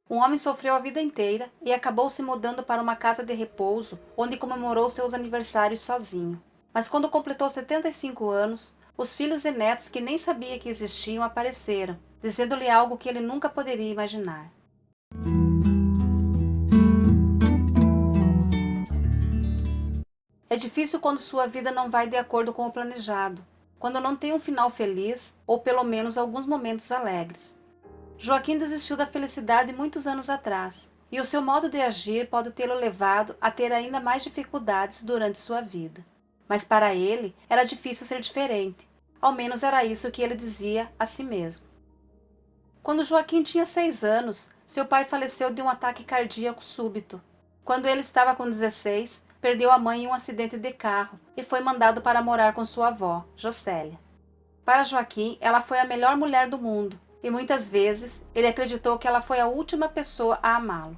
Um homem sofreu a vida inteira e acabou se mudando para uma casa de repouso, onde comemorou seus aniversários sozinho. Mas quando completou 75 anos, os filhos e netos que nem sabia que existiam apareceram, dizendo-lhe algo que ele nunca poderia imaginar. É difícil quando sua vida não vai de acordo com o planejado, quando não tem um final feliz ou pelo menos alguns momentos alegres. Joaquim desistiu da felicidade muitos anos atrás, e o seu modo de agir pode tê-lo levado a ter ainda mais dificuldades durante sua vida. Mas para ele era difícil ser diferente, ao menos era isso que ele dizia a si mesmo. Quando Joaquim tinha 6 anos, seu pai faleceu de um ataque cardíaco súbito. Quando ele estava com 16, perdeu a mãe em um acidente de carro e foi mandado para morar com sua avó, Jocélia. Para Joaquim, ela foi a melhor mulher do mundo, e muitas vezes ele acreditou que ela foi a última pessoa a amá-lo.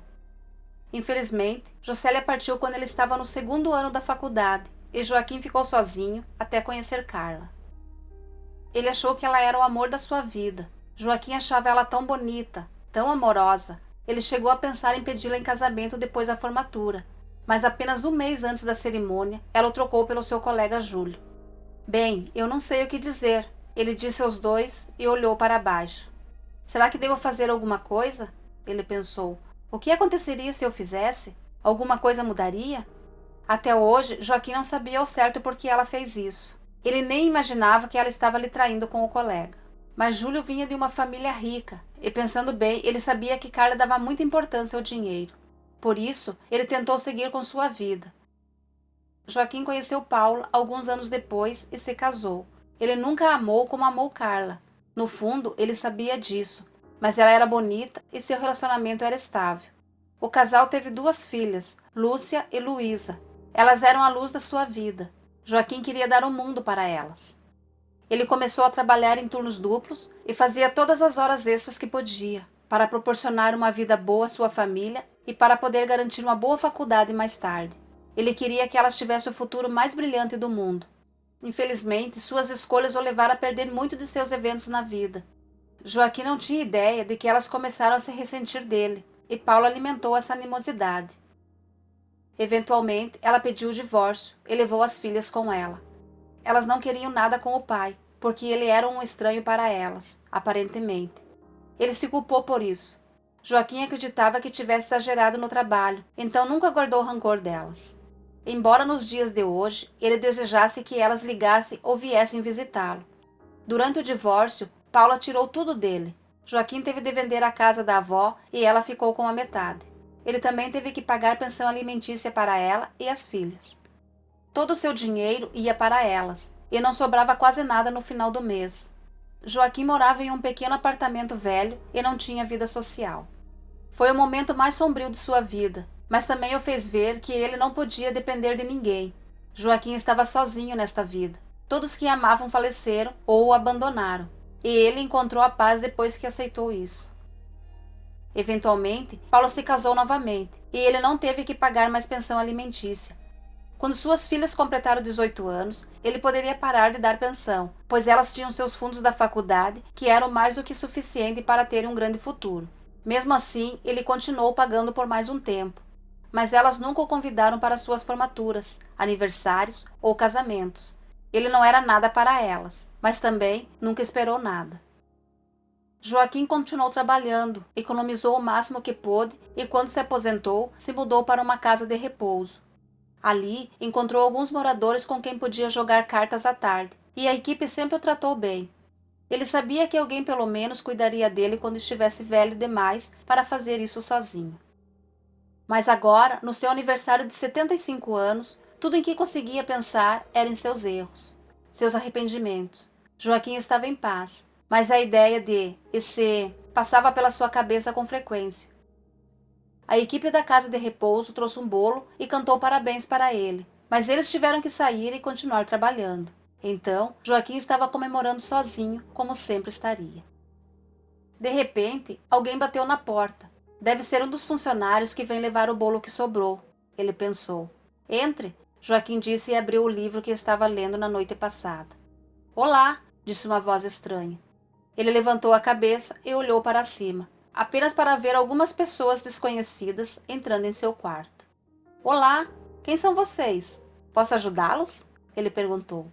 Infelizmente, Jocélia partiu quando ele estava no segundo ano da faculdade, e Joaquim ficou sozinho até conhecer Carla. Ele achou que ela era o amor da sua vida. Joaquim achava ela tão bonita, tão amorosa. Ele chegou a pensar em pedi-la em casamento depois da formatura, mas apenas um mês antes da cerimônia, ela o trocou pelo seu colega Júlio. Bem, eu não sei o que dizer, ele disse aos dois e olhou para baixo. Será que devo fazer alguma coisa? Ele pensou. O que aconteceria se eu fizesse? Alguma coisa mudaria? Até hoje, Joaquim não sabia ao certo por que ela fez isso. Ele nem imaginava que ela estava lhe traindo com o colega. Mas Júlio vinha de uma família rica, e pensando bem, ele sabia que Carla dava muita importância ao dinheiro. Por isso, ele tentou seguir com sua vida. Joaquim conheceu Paula alguns anos depois e se casou. Ele nunca a amou como amou Carla. No fundo, ele sabia disso, mas ela era bonita e seu relacionamento era estável. O casal teve 2 filhas, Lúcia e Luísa. Elas eram a luz da sua vida. Joaquim queria dar um mundo para elas. Ele começou a trabalhar em turnos duplos e fazia todas as horas extras que podia, para proporcionar uma vida boa à sua família e para poder garantir uma boa faculdade mais tarde. Ele queria que elas tivessem o futuro mais brilhante do mundo. Infelizmente, suas escolhas o levaram a perder muito de seus eventos na vida. Joaquim não tinha ideia de que elas começaram a se ressentir dele, e Paulo alimentou essa animosidade. Eventualmente, ela pediu o divórcio e levou as filhas com ela. Elas não queriam nada com o pai, porque ele era um estranho para elas, aparentemente. Ele se culpou por isso. Joaquim acreditava que tivesse exagerado no trabalho, então nunca guardou rancor delas. Embora nos dias de hoje ele desejasse que elas ligassem ou viessem visitá-lo. Durante o divórcio, Paula tirou tudo dele. Joaquim teve de vender a casa da avó e ela ficou com a metade. Ele também teve que pagar pensão alimentícia para ela e as filhas. Todo o seu dinheiro ia para elas, e não sobrava quase nada no final do mês. Joaquim morava em um pequeno apartamento velho e não tinha vida social. Foi o momento mais sombrio de sua vida, mas também o fez ver que ele não podia depender de ninguém. Joaquim estava sozinho nesta vida. Todos que amavam faleceram ou o abandonaram, e ele encontrou a paz depois que aceitou isso. Eventualmente, Paulo se casou novamente, e ele não teve que pagar mais pensão alimentícia. Quando suas filhas completaram 18 anos, ele poderia parar de dar pensão, pois elas tinham seus fundos da faculdade, que eram mais do que suficiente para terem um grande futuro. Mesmo assim, ele continuou pagando por mais um tempo. Mas elas nunca o convidaram para suas formaturas, aniversários ou casamentos. Ele não era nada para elas, mas também nunca esperou nada. Joaquim continuou trabalhando, economizou o máximo que pôde e, quando se aposentou, se mudou para uma casa de repouso. Ali, encontrou alguns moradores com quem podia jogar cartas à tarde, e a equipe sempre o tratou bem. Ele sabia que alguém pelo menos cuidaria dele quando estivesse velho demais para fazer isso sozinho. Mas agora, no seu aniversário de 75 anos, tudo em que conseguia pensar era em seus erros, seus arrependimentos. Joaquim estava em paz, mas a ideia de "e passava pela sua cabeça com frequência. A equipe da casa de repouso trouxe um bolo e cantou parabéns para ele, mas eles tiveram que sair e continuar trabalhando. Então, Joaquim estava comemorando sozinho, como sempre estaria. De repente, alguém bateu na porta. Deve ser um dos funcionários que vem levar o bolo que sobrou, ele pensou. Entre, Joaquim disse e abriu o livro que estava lendo na noite passada. Olá, disse uma voz estranha. Ele levantou a cabeça e olhou para cima. apenas para ver algumas pessoas desconhecidas entrando em seu quarto. Olá, quem são vocês? Posso ajudá-los? Ele perguntou.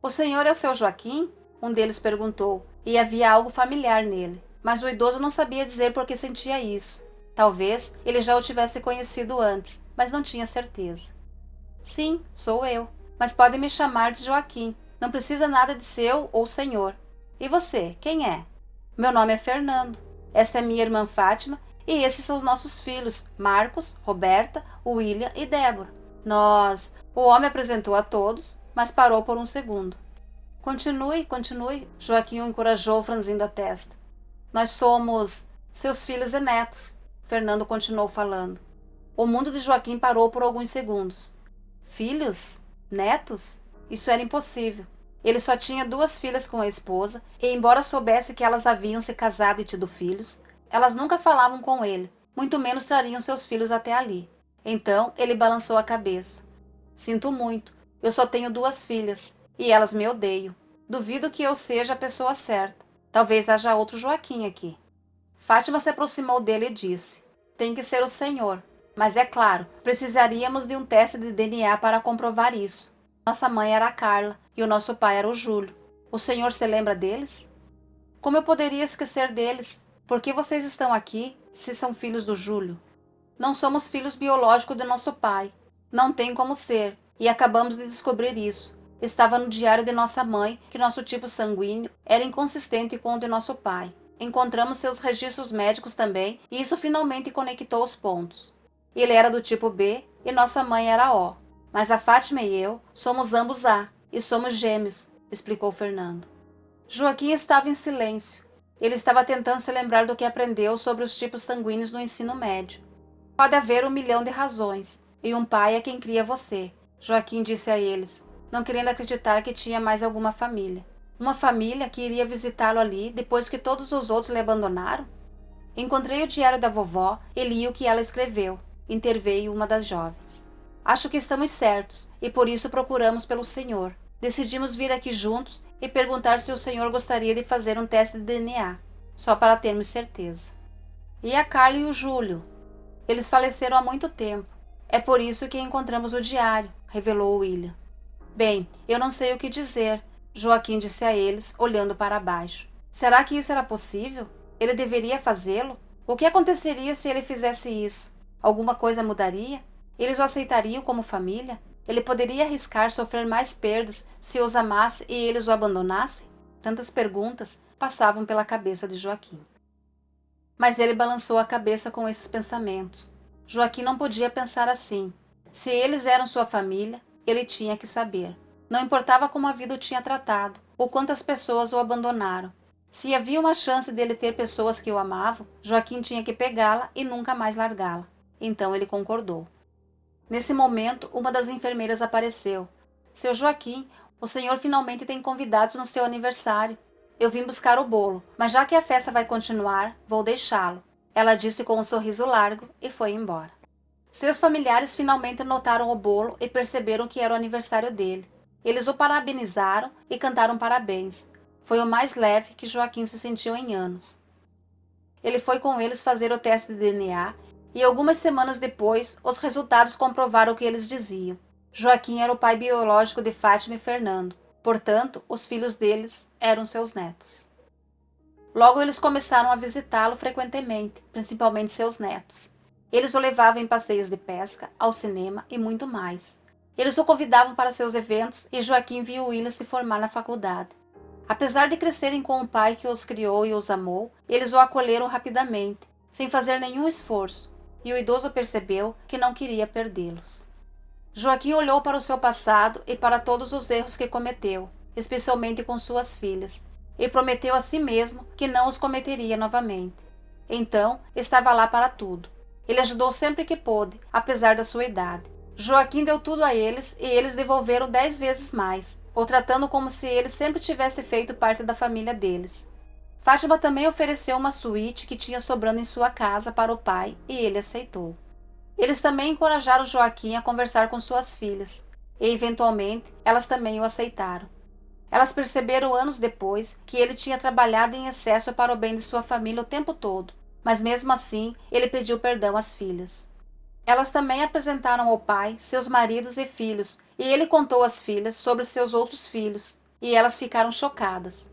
O senhor é o seu Joaquim? Um deles perguntou, e havia algo familiar nele, mas o idoso não sabia dizer por que sentia isso. Talvez ele já o tivesse conhecido antes, mas não tinha certeza. Sim, sou eu, mas pode me chamar de Joaquim. Não precisa nada de seu ou senhor. E você, quem é? Meu nome é Fernando. Esta é minha irmã Fátima e esses são os nossos filhos, Marcos, Roberta, William e Débora. O homem apresentou a todos, mas parou por um segundo. Continue, continue, Joaquim o encorajou, franzindo a testa. Nós somos seus filhos e netos, Fernando continuou falando. O mundo de Joaquim parou por alguns segundos. Filhos? Netos? Isso era impossível. Ele só tinha 2 filhas com a esposa, e embora soubesse que elas haviam se casado e tido filhos, elas nunca falavam com ele, muito menos trariam seus filhos até ali. Então ele balançou a cabeça. Sinto muito, eu só tenho 2 filhas, e elas me odeiam. Duvido que eu seja a pessoa certa. Talvez haja outro Joaquim aqui. Fátima se aproximou dele e disse, tem que ser o senhor. Mas é claro, precisaríamos de um teste de DNA para comprovar isso. Nossa mãe era a Carla e o nosso pai era o Júlio. O senhor se lembra deles? Como eu poderia esquecer deles? Por que vocês estão aqui, se são filhos do Júlio? Não somos filhos biológicos do nosso pai. Não tem como ser, e acabamos de descobrir isso. Estava no diário de nossa mãe que nosso tipo sanguíneo era inconsistente com o de nosso pai. Encontramos seus registros médicos também, e isso finalmente conectou os pontos. Ele era do tipo B e nossa mãe era O. Mas a Fátima e eu somos ambos A e somos gêmeos, explicou Fernando. Joaquim estava em silêncio. Ele estava tentando se lembrar do que aprendeu sobre os tipos sanguíneos no ensino médio. Pode haver 1 milhão de razões, e um pai é quem cria você, Joaquim disse a eles, não querendo acreditar que tinha mais alguma família. Uma família que iria visitá-lo ali depois que todos os outros lhe abandonaram? Encontrei o diário da vovó e li o que ela escreveu, interveio uma das jovens. Acho que estamos certos, e por isso procuramos pelo senhor. Decidimos vir aqui juntos e perguntar se o senhor gostaria de fazer um teste de DNA, só para termos certeza. E a Carla e o Júlio? Eles faleceram há muito tempo. É por isso que encontramos o diário, revelou William. Bem, eu não sei o que dizer, Joaquim disse a eles, olhando para baixo. Será que isso era possível? Ele deveria fazê-lo? O que aconteceria se ele fizesse isso? Alguma coisa mudaria? Eles o aceitariam como família? Ele poderia arriscar sofrer mais perdas se os amasse e eles o abandonassem? Tantas perguntas passavam pela cabeça de Joaquim. Mas ele balançou a cabeça com esses pensamentos. Joaquim não podia pensar assim. Se eles eram sua família, ele tinha que saber. Não importava como a vida o tinha tratado, ou quantas pessoas o abandonaram. Se havia uma chance dele ter pessoas que o amavam, Joaquim tinha que pegá-la e nunca mais largá-la. Então ele concordou. Nesse momento, uma das enfermeiras apareceu. Seu Joaquim, o senhor finalmente tem convidados no seu aniversário. Eu vim buscar o bolo, mas já que a festa vai continuar, vou deixá-lo. Ela disse com um sorriso largo e foi embora. Seus familiares finalmente notaram o bolo e perceberam que era o aniversário dele. Eles o parabenizaram e cantaram parabéns. Foi o mais leve que Joaquim se sentiu em anos. Ele foi com eles fazer o teste de DNA e algumas semanas depois os resultados comprovaram o que eles diziam. Joaquim era o pai biológico de Fátima e Fernando, portanto, os filhos deles eram seus netos. Logo eles começaram a visitá-lo frequentemente, principalmente seus netos. Eles o levavam em passeios de pesca, ao cinema e muito mais. Eles o convidavam para seus eventos e Joaquim viu William se formar na faculdade. Apesar de crescerem com um pai que os criou e os amou, eles o acolheram rapidamente, sem fazer nenhum esforço, e o idoso percebeu que não queria perdê-los. Joaquim olhou para o seu passado e para todos os erros que cometeu, especialmente com suas filhas, e prometeu a si mesmo que não os cometeria novamente. Então, estava lá para tudo. Ele ajudou sempre que pôde, apesar da sua idade. Joaquim deu tudo a eles e eles devolveram 10 vezes mais, o tratando como se ele sempre tivesse feito parte da família deles. Fátima também ofereceu uma suíte que tinha sobrando em sua casa para o pai e ele aceitou. Eles também encorajaram Joaquim a conversar com suas filhas e, eventualmente, elas também o aceitaram. Elas perceberam anos depois que ele tinha trabalhado em excesso para o bem de sua família o tempo todo, mas mesmo assim ele pediu perdão às filhas. Elas também apresentaram ao pai seus maridos e filhos, e ele contou às filhas sobre seus outros filhos, e elas ficaram chocadas.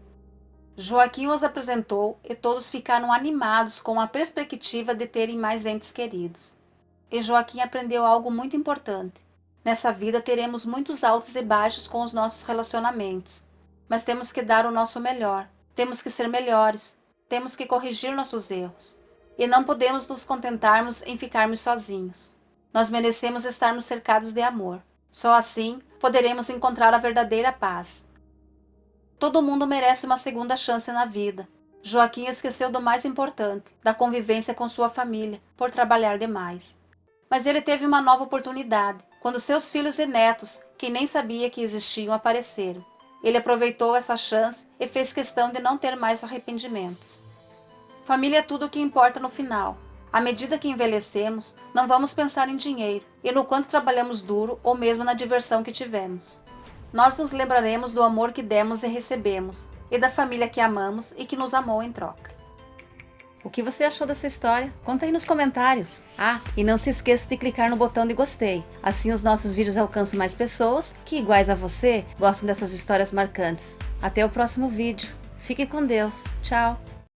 Joaquim os apresentou e todos ficaram animados com a perspectiva de terem mais entes queridos. E Joaquim aprendeu algo muito importante. Nessa vida teremos muitos altos e baixos com os nossos relacionamentos, mas temos que dar o nosso melhor, temos que ser melhores, temos que corrigir nossos erros. E não podemos nos contentarmos em ficarmos sozinhos. Nós merecemos estarmos cercados de amor. Só assim poderemos encontrar a verdadeira paz. Todo mundo merece uma segunda chance na vida. Joaquim esqueceu do mais importante, da convivência com sua família, por trabalhar demais. Mas ele teve uma nova oportunidade, quando seus filhos e netos, que nem sabia que existiam, apareceram. Ele aproveitou essa chance e fez questão de não ter mais arrependimentos. Família é tudo o que importa no final. À medida que envelhecemos, não vamos pensar em dinheiro e no quanto trabalhamos duro ou mesmo na diversão que tivemos. Nós nos lembraremos do amor que demos e recebemos, e da família que amamos e que nos amou em troca. O que você achou dessa história? Conta aí nos comentários. Ah, e não se esqueça de clicar no botão de gostei. Assim os nossos vídeos alcançam mais pessoas que, iguais a você, gostam dessas histórias marcantes. Até o próximo vídeo. Fique com Deus. Tchau!